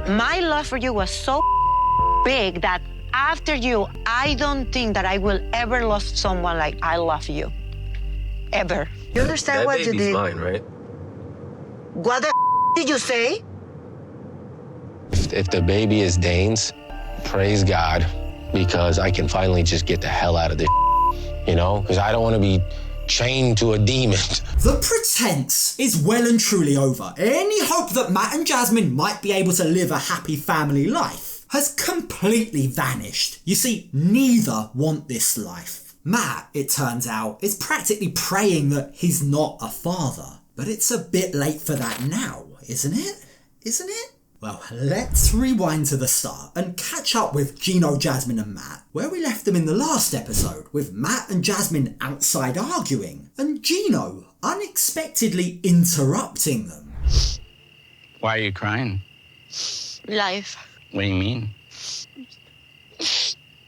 My love for you was so big that after you, I don't think that I will ever love someone like I love you. Ever. You understand what you did? That baby's mine, right? What the did you say? If the baby is Dane's, praise God, because I can finally just get the hell out of this, you know? Because I don't want to be chained to a demon. The pretense is well and truly over. Any hope that Matt and Jasmine might be able to live a happy family life has completely vanished. You see, neither want this life. Matt, it turns out, is practically praying that he's not a father. But it's a bit late for that now, isn't it? Isn't it? Well, let's rewind to the start and catch up with Gino, Jasmine and Matt, where we left them in the last episode, with Matt and Jasmine outside arguing, and Gino unexpectedly interrupting them. Why are you crying? Life. What do you mean?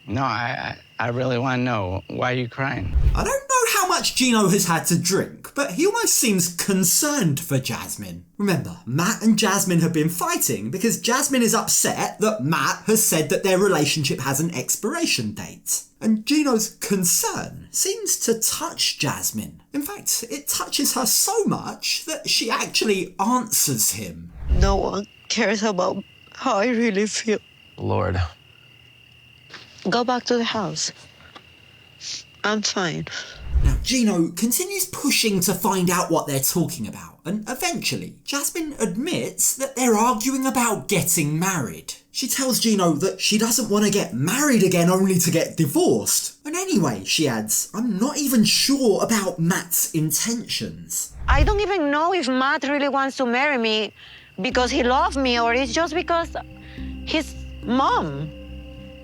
No, I really want to know. Why are you crying? I don't know how much Gino has had to drink, but he almost seems concerned for Jasmine. Remember, Matt and Jasmine have been fighting because Jasmine is upset that Matt has said that their relationship has an expiration date. And Gino's concern seems to touch Jasmine. In fact, it touches her so much that she actually answers him. No one cares about how I really feel. Lord. Go back to the house. I'm fine. Now, Gino continues pushing to find out what they're talking about, and eventually, Jasmine admits that they're arguing about getting married. She tells Gino that she doesn't want to get married again only to get divorced. And anyway, she adds, I'm not even sure about Matt's intentions. I don't even know if Matt really wants to marry me because he loves me or it's just because his mom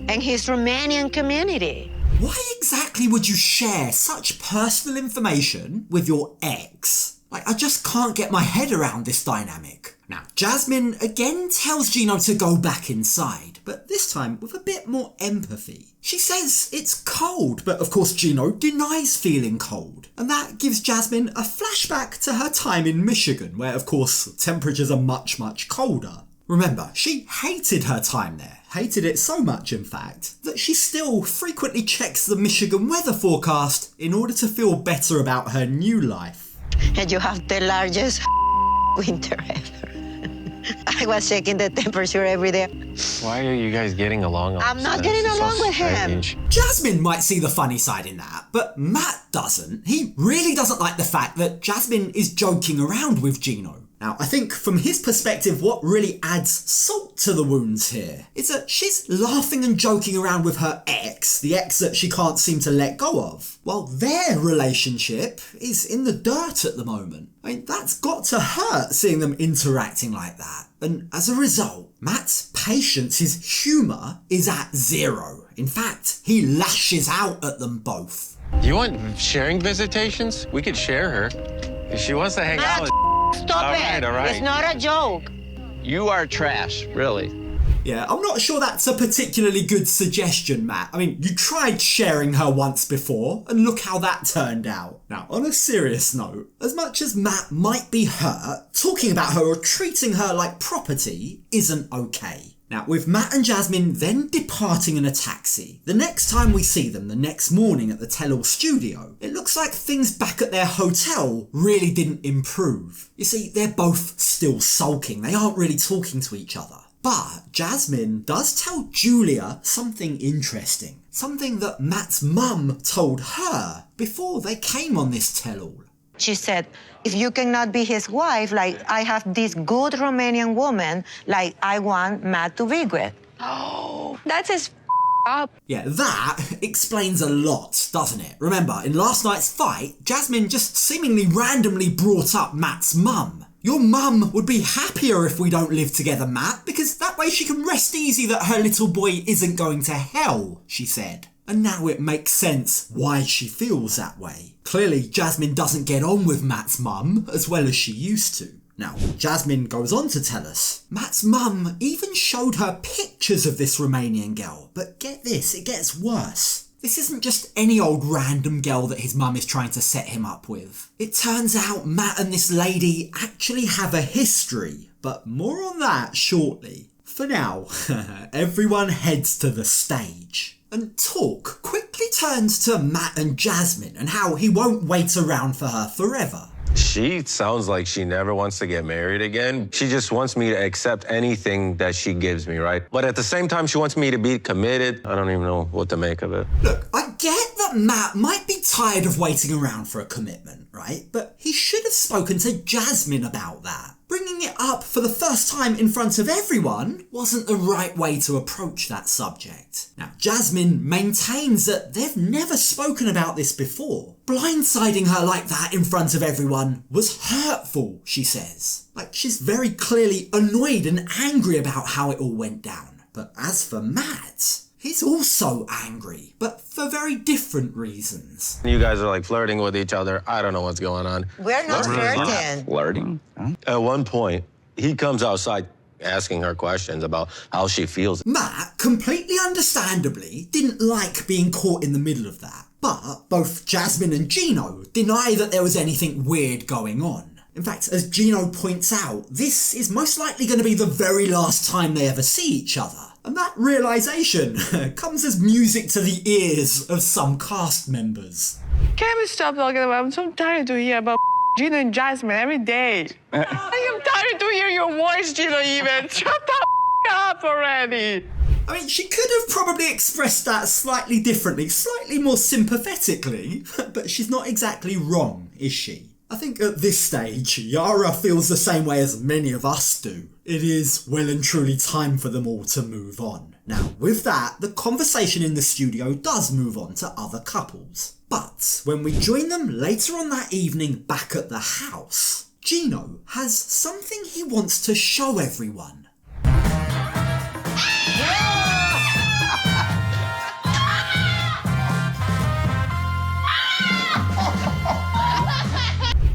and his Romanian community. Why exactly would you share such personal information with your ex? I just can't get my head around this dynamic. Now, Jasmine again tells Gino to go back inside, but this time with a bit more empathy. She says it's cold, but of course Gino denies feeling cold. And that gives Jasmine a flashback to her time in Michigan, where of course temperatures are much, much colder. Remember, she hated her time there, hated it so much in fact, that she still frequently checks the Michigan weather forecast in order to feel better about her new life. And you have the largest winter ever. I was checking the temperature every day. Why are you guys getting along? I'm not getting along with him. Jasmine might see the funny side in that, but Matt doesn't. He really doesn't like the fact that Jasmine is joking around with Gino. Now, I think from his perspective, what really adds salt to the wounds here is that she's laughing and joking around with her ex, the ex that she can't seem to let go of, while their relationship is in the dirt at the moment. I mean, that's got to hurt seeing them interacting like that. And as a result, Matt's patience, his humour, is at zero. In fact, he lashes out at them both. You want sharing visitations? We could share her. If she wants to hang out with... Stop it. All right. It's not a joke. You are trash, really. Yeah, I'm not sure that's a particularly good suggestion, Matt. I mean, you tried sharing her once before, and look how that turned out. Now, on a serious note, as much as Matt might be hurt, talking about her or treating her like property isn't okay. Now, with Matt and Jasmine then departing in a taxi, the next time we see them the next morning at the tell-all studio, it looks like things back at their hotel really didn't improve. You see, they're both still sulking, they aren't really talking to each other. But Jasmine does tell Julia something interesting, something that Matt's mum told her before they came on this tell-all. She said, if you cannot be his wife, like I have this good Romanian woman, like I want Matt to be with. Oh, that's his up. Yeah, that explains a lot, doesn't it? Remember, in last night's fight, Jasmine just seemingly randomly brought up Matt's mum. Your mum would be happier if we don't live together, Matt, because that way she can rest easy that her little boy isn't going to hell, she said. And now it makes sense why she feels that way. Clearly, Jasmine doesn't get on with Matt's mum as well as she used to. Now, Jasmine goes on to tell us, Matt's mum even showed her pictures of this Romanian girl. But get this, it gets worse. This isn't just any old random girl that his mum is trying to set him up with. It turns out Matt and this lady actually have a history, but more on that shortly. For now, everyone heads to the stage. And talk quickly turns to Matt and Jasmine and how he won't wait around for her forever. She sounds like she never wants to get married again. She just wants me to accept anything that she gives me, right? But at the same time, she wants me to be committed. I don't even know what to make of it. Look, I get that Matt might be tired of waiting around for a commitment, right? But he should have spoken to Jasmine about that. Bringing it up for the first time in front of everyone wasn't the right way to approach that subject. Now, Jasmine maintains that they've never spoken about this before. Blindsiding her like that in front of everyone was hurtful, she says. Like, she's very clearly annoyed and angry about how it all went down. But as for Matt, he's also angry, but for very different reasons. You guys are like flirting with each other. I don't know what's going on. We're not flirting. Flirting? At one point, he comes outside asking her questions about how she feels. Matt, completely understandably, didn't like being caught in the middle of that. But both Jasmine and Gino deny that there was anything weird going on. In fact, as Gino points out, this is most likely going to be the very last time they ever see each other. And that realisation comes as music to the ears of some cast members. Can we stop talking about it? I'm so tired to hear about Gino and Jasmine every day. I am tired to hear your voice, Gino, even. Shut the up already. I mean, she could have probably expressed that slightly differently, slightly more sympathetically, but she's not exactly wrong, is she? I think at this stage, Yara feels the same way as many of us do. It is well and truly time for them all to move on. Now, with that, the conversation in the studio does move on to other couples. But when we join them later on that evening back at the house, Gino has something he wants to show everyone.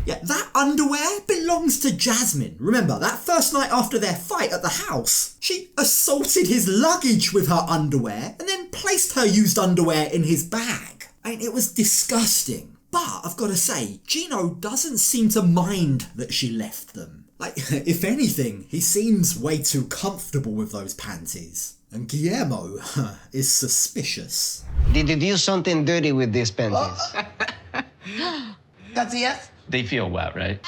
Yeah, that underwear belongs to Jasmine. Remember, that first night after their fight at the house, she assaulted his luggage with her underwear and then placed her used underwear in his bag. I mean, it was disgusting. But I've got to say, Gino doesn't seem to mind that she left them. Like, if anything, he seems way too comfortable with those panties. And Guillermo is suspicious. Did you do something dirty with these panties? That's a yes? They feel wet, right?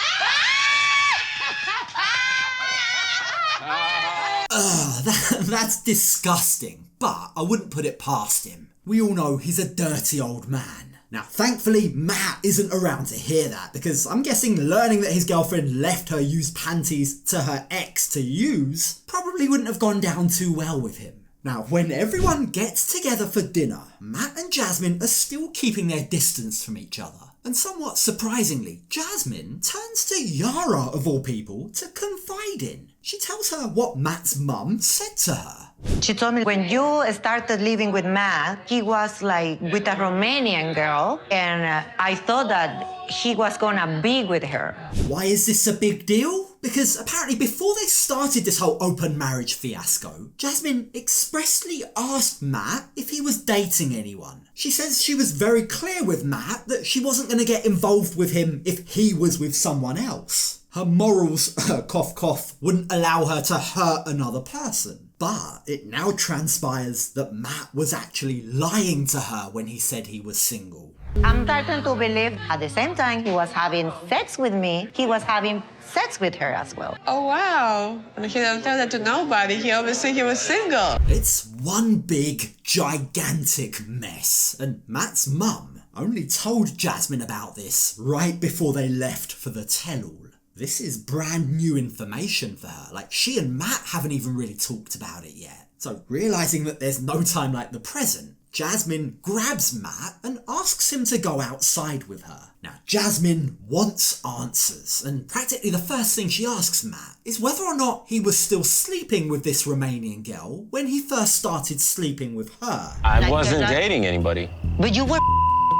That's disgusting, but I wouldn't put it past him. We all know he's a dirty old man. Now, thankfully, Matt isn't around to hear that, because I'm guessing learning that his girlfriend left her used panties to her ex to use probably wouldn't have gone down too well with him. Now, when everyone gets together for dinner, Matt and Jasmine are still keeping their distance from each other. And somewhat surprisingly, Jasmine turns to Yara, of all people, to confide in. She tells her what Matt's mum said to her. She told me when you started living with Matt, he was like with a Romanian girl, and I thought that he was gonna be with her. Why is this a big deal? Because apparently before they started this whole open marriage fiasco, Jasmine expressly asked Matt if he was dating anyone. She says she was very clear with Matt that she wasn't going to get involved with him if he was with someone else. Her morals, cough cough, wouldn't allow her to hurt another person. But it now transpires that Matt was actually lying to her when he said he was single. I'm starting to believe at the same time he was having sex with me, he was having sex with her as well. Oh, wow. And he didn't tell that to nobody. He always said he was single. It's one big, gigantic mess. And Matt's mum only told Jasmine about this right before they left for the tell-all. This is brand new information for her. Like, she and Matt haven't even really talked about it yet. So, realising that there's no time like the present, Jasmine grabs Matt and asks him to go outside with her. Now, Jasmine wants answers, and practically the first thing she asks Matt is whether or not he was still sleeping with this Romanian girl when he first started sleeping with her. I wasn't dating anybody. But you were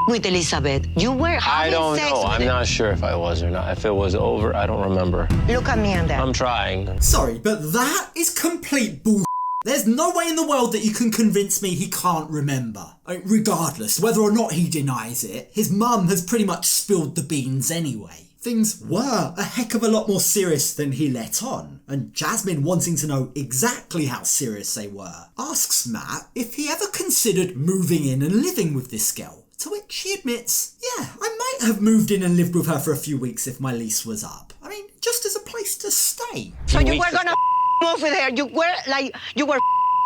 with Elizabeth. You were I having don't sex know. with I'm her. not sure if I was or not. If it was over, I don't remember. Look at me and that. I'm trying. Sorry, but that is complete bull. There's no way in the world that you can convince me he can't remember. I mean, regardless, whether or not he denies it, his mum has pretty much spilled the beans anyway. Things were a heck of a lot more serious than he let on, and Jasmine, wanting to know exactly how serious they were, asks Matt if he ever considered moving in and living with this girl, to which he admits, yeah, I might have moved in and lived with her for a few weeks if my lease was up. I mean, just as a place to stay. So you were gonna move with her. You were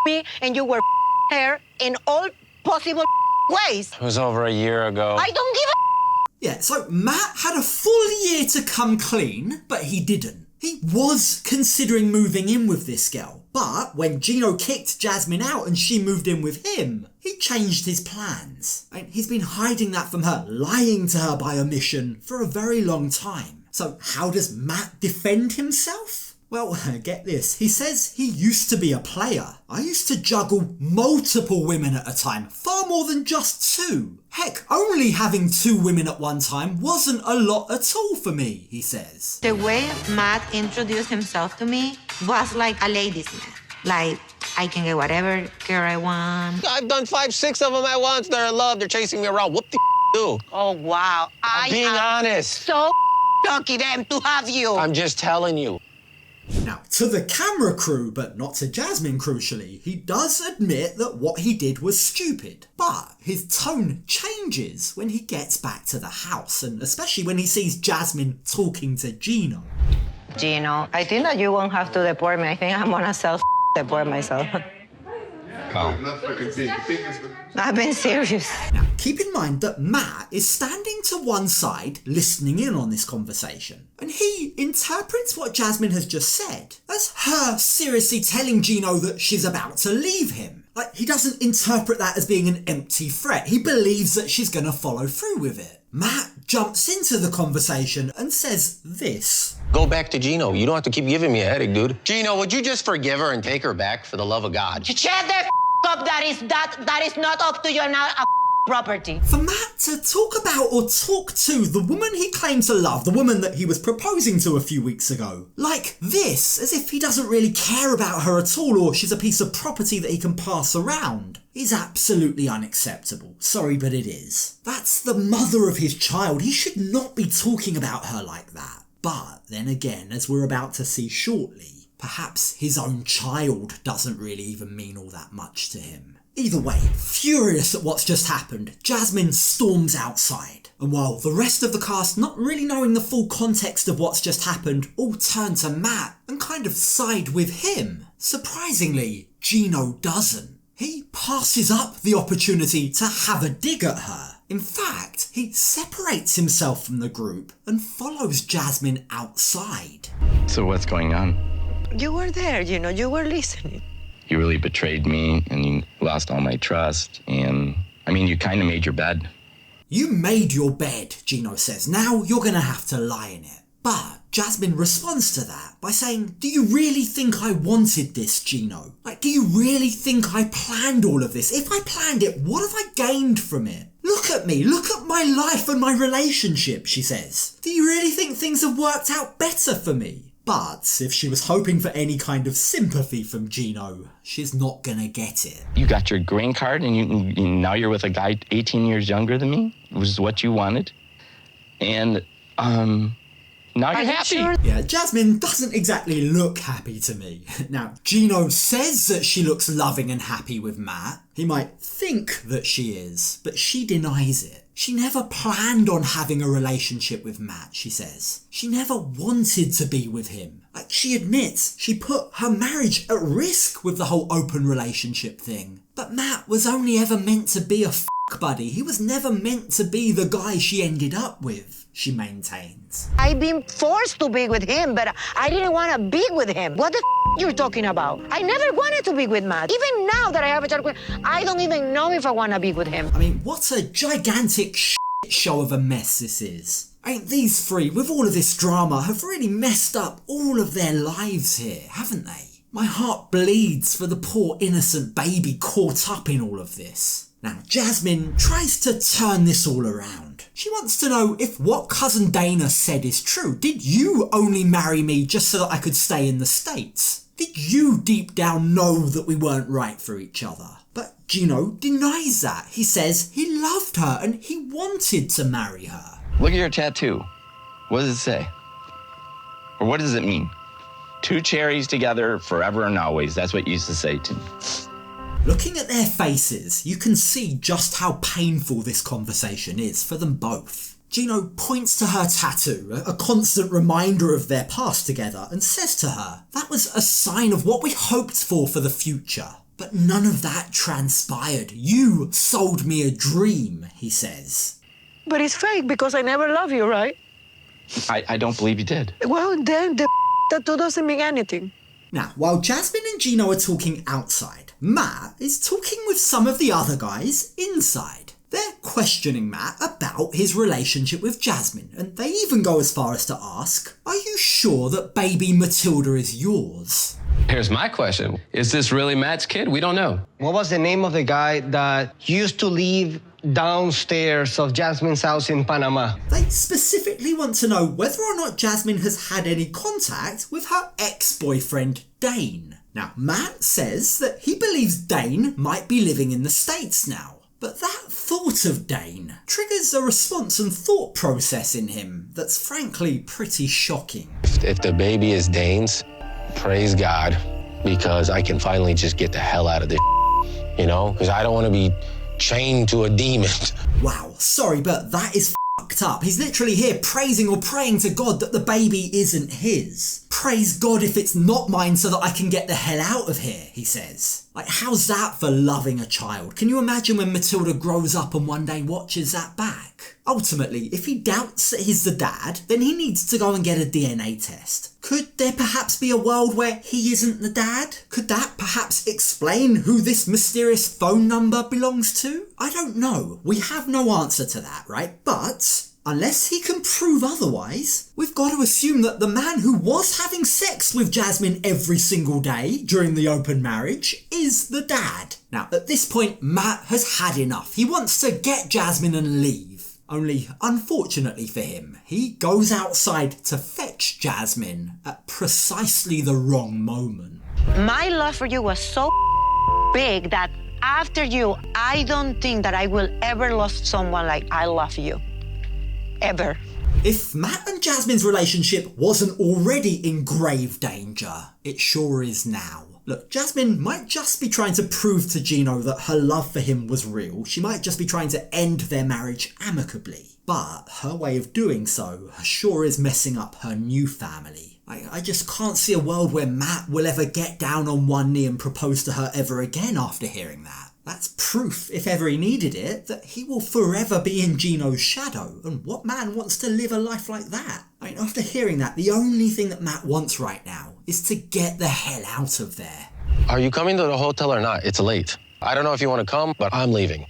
me and you were her in all possible ways. It was over a year ago. I don't give a Yeah, so Matt had a full year to come clean, but he didn't. He was considering moving in with this girl, but when Gino kicked Jasmine out and she moved in with him, he changed his plans. And he's been hiding that from her, lying to her by omission for a very long time. So how does Matt defend himself? Well, get this, he says he used to be a player. I used to juggle multiple women at a time, far more than just 2. Heck, only having 2 women at one time wasn't a lot at all for me, he says. The way Matt introduced himself to me was like a ladies' man. Like, I can get whatever girl I want. I've done 5, 6 of them at once. They're in love. They're chasing me around. What the do? Oh, wow. I'm being honest. So lucky them to have you. I'm just telling you. Now, to the camera crew, but not to Jasmine crucially, he does admit that what he did was stupid. But his tone changes when he gets back to the house, and especially when he sees Jasmine talking to Gino. Gino, I think that you won't have to deport me. I think I'm gonna self-deport myself. I've been serious. Now, keep in mind that Matt is standing to one side, listening in on this conversation, and he interprets what Jasmine has just said as her seriously telling Gino that she's about to leave him. Like, he doesn't interpret that as being an empty threat. He believes that she's gonna follow through with it. Matt jumps into the conversation and says this. Go back to Gino. You don't have to keep giving me a headache, dude. Gino, would you just forgive her and take her back for the love of God? Shut the up. That is not up to you now. Property. For Matt to talk about or talk to the woman he claimed to love, the woman that he was proposing to a few weeks ago, like this, as if he doesn't really care about her at all or she's a piece of property that he can pass around, is absolutely unacceptable. Sorry, but it is. That's the mother of his child. He should not be talking about her like that. But then again, as we're about to see shortly, perhaps his own child doesn't really even mean all that much to him. Either way, furious at what's just happened, Jasmine storms outside. And while the rest of the cast, not really knowing the full context of what's just happened, all turn to Matt and kind of side with him, surprisingly, Gino doesn't. He passes up the opportunity to have a dig at her. In fact, he separates himself from the group and follows Jasmine outside. So what's going on? You were there, you know, you were listening. You really betrayed me and you lost all my trust. And I mean, you kind of made your bed. You made your bed, Gino says. Now you're gonna have to lie in it. But Jasmine responds to that by saying, do you really think I wanted this, Gino? Like, do you really think I planned all of this? If I planned it, what have I gained from it? Look at me, look at my life and my relationship, she says. Do you really think things have worked out better for me? But if she was hoping for any kind of sympathy from Gino, she's not gonna get it. You got your green card and now you're with a guy 18 years younger than me, which is what you wanted. And, now you're happy. Sure? Yeah, Jasmine doesn't exactly look happy to me. Now, Gino says that she looks loving and happy with Matt. He might think that she is, but she denies it. She never planned on having a relationship with Matt, she says. She never wanted to be with him. Like, she admits she put her marriage at risk with the whole open relationship thing. But Matt was only ever meant to be a buddy. He was never meant to be the guy she ended up with, she maintains. I've been forced to be with him, but I didn't want to be with him. What the you're talking about? I never wanted to be with Matt. Even now that I have a child, I don't even know if I want to be with him. I mean, what a gigantic show of a mess this is. Ain't these three, with all of this drama, have really messed up all of their lives here, haven't they? My heart bleeds for the poor innocent baby caught up in all of this. Now, Jasmine tries to turn this all around. She wants to know if what cousin Dana said is true. Did you only marry me just so that I could stay in the States? Did you deep down know that we weren't right for each other? But Gino denies that. He says he loved her and he wanted to marry her. Look at your tattoo. What does it say? Or what does it mean? Two cherries together forever and always. That's what you used to say to me. Looking at their faces, you can see just how painful this conversation is for them both. Gino points to her tattoo, a constant reminder of their past together, and says to her, that was a sign of what we hoped for the future. But none of that transpired. You sold me a dream, he says. But it's fake because I never love you, right? I don't believe you did. Well, then the tattoo doesn't mean anything. Now, while Jasmine and Gino are talking outside, Matt is talking with some of the other guys inside. They're questioning Matt about his relationship with Jasmine, and they even go as far as to ask, are you sure that baby Matilda is yours? Here's my question. Is this really Matt's kid? We don't know. What was the name of the guy that used to live downstairs of Jasmine's house in Panama? They specifically want to know whether or not Jasmine has had any contact with her ex-boyfriend, Dane. Now, Matt says that he believes Dane might be living in the States now. But that thought of Dane triggers a response and thought process in him that's frankly pretty shocking. If the baby is Dane's, praise God, because I can finally just get the hell out of this, you know? Because I don't want to be chained to a demon. Wow, sorry, but that is fucked up. He's literally here praising or praying to God that the baby isn't his. Praise God if it's not mine so that I can get the hell out of here, he says. Like, how's that for loving a child? Can you imagine when Matilda grows up and one day watches that back? Ultimately, if he doubts that he's the dad, then he needs to go and get a DNA test. Could there perhaps be a world where he isn't the dad? Could that perhaps explain who this mysterious phone number belongs to? I don't know. We have no answer to that, right? But unless he can prove otherwise, we've got to assume that the man who was having sex with Jasmine every single day during the open marriage is the dad. Now, at this point, Matt has had enough. He wants to get Jasmine and leave. Only, unfortunately for him, he goes outside to fetch Jasmine at precisely the wrong moment. My love for you was so big that after you, I don't think that I will ever love someone like I love you. Ever. If Matt and Jasmine's relationship wasn't already in grave danger, it sure is now. Look, Jasmine might just be trying to prove to Gino that her love for him was real. She might just be trying to end their marriage amicably. But her way of doing so sure is messing up her new family. I just can't see a world where Matt will ever get down on one knee and propose to her ever again after hearing that. That's proof, if ever he needed it, that he will forever be in Gino's shadow. And what man wants to live a life like that? I mean, after hearing that, the only thing that Matt wants right now is to get the hell out of there. Are you coming to the hotel or not? It's late. I don't know if you want to come, but I'm leaving.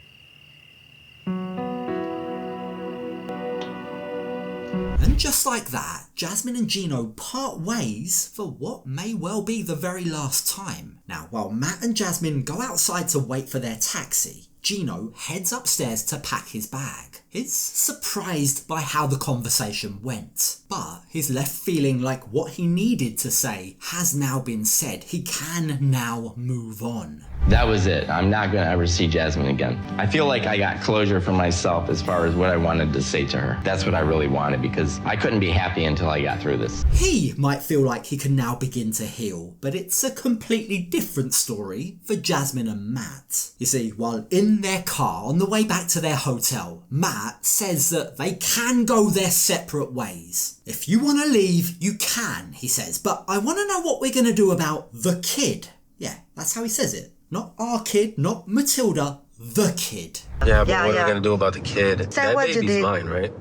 And just like that, Jasmine and Gino part ways for what may well be the very last time. Now, while Matt and Jasmine go outside to wait for their taxi, Gino heads upstairs to pack his bag. He's surprised by how the conversation went, but he's left feeling like what he needed to say has now been said. He can now move on. That was it. I'm not going to ever see Jasmine again. I feel like I got closure for myself as far as what I wanted to say to her. That's what I really wanted because I couldn't be happy until I got through this. He might feel like he can now begin to heal, but it's a completely different story for Jasmine and Matt. You see, while in their car on the way back to their hotel, Matt says that they can go their separate ways. If you want to leave, you can, he says, but I want to know what we're going to do about the kid. Yeah, that's how he says it. Not our kid, not Matilda, the kid. Yeah, but what are we going to do about the kid? Say That what you baby's did. mine, right?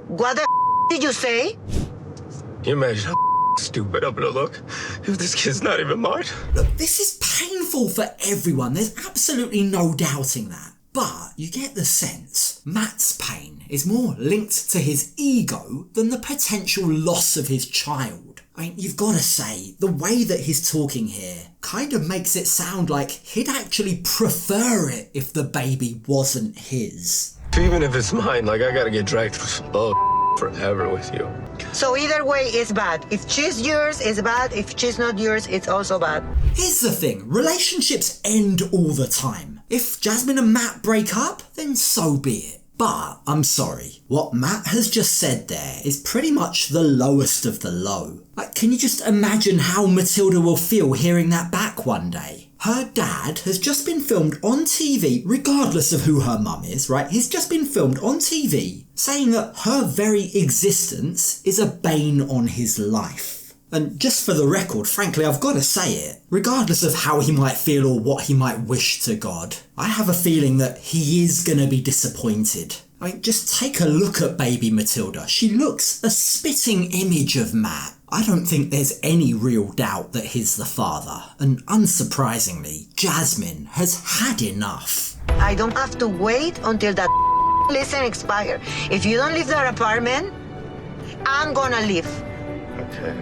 What the did you say? Can you imagine how stupid I'm going to look if this kid's not even mine? Look, this is painful for everyone. There's absolutely no doubting that. But you get the sense Matt's pain is more linked to his ego than the potential loss of his child. I mean, you've got to say, the way that he's talking here kind of makes it sound like he'd actually prefer it if the baby wasn't his. Even if it's mine, like, I got to get dragged through some bull forever with you. So either way, it's bad. If she's yours, it's bad. If she's not yours, it's also bad. Here's the thing, relationships end all the time. If Jasmine and Matt break up, then so be it. But, I'm sorry, what Matt has just said there is pretty much the lowest of the low. Like, can you just imagine how Matilda will feel hearing that back one day? Her dad has just been filmed on TV, regardless of who her mum is, right? He's just been filmed on TV saying that her very existence is a bane on his life. And just for the record, frankly, I've got to say it, regardless of how he might feel or what he might wish to God, I have a feeling that he is going to be disappointed. I mean, just take a look at baby Matilda. She looks a spitting image of Matt. I don't think there's any real doubt that he's the father. And unsurprisingly, Jasmine has had enough. I don't have to wait until that lesson expires. If you don't leave that apartment, I'm gonna leave. Okay.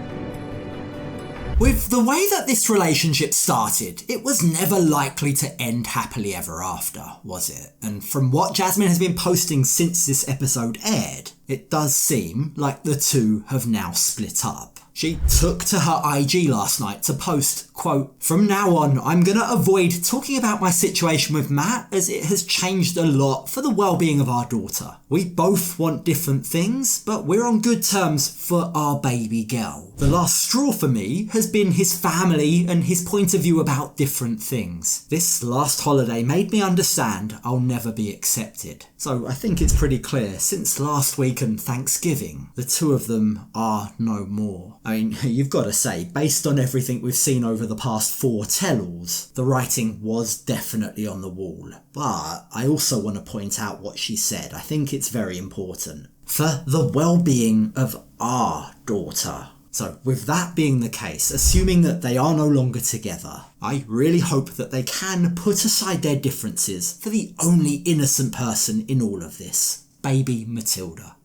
With the way that this relationship started, it was never likely to end happily ever after, was it? And from what Jasmine has been posting since this episode aired, it does seem like the two have now split up. She took to her IG last night to post, quote, "From now on, I'm gonna avoid talking about my situation with Matt as it has changed a lot for the well-being of our daughter. We both want different things, but we're on good terms for our baby girl. The last straw for me has been his family and his point of view about different things. This last holiday made me understand I'll never be accepted." So I think it's pretty clear, since last week and Thanksgiving, the two of them are no more. I mean, you've got to say, based on everything we've seen over the past 4 tell-alls, the writing was definitely on the wall. But I also want to point out what she said. I think it's very important. For the well-being of our daughter. So with that being the case, assuming that they are no longer together, I really hope that they can put aside their differences for the only innocent person in all of this, baby Matilda.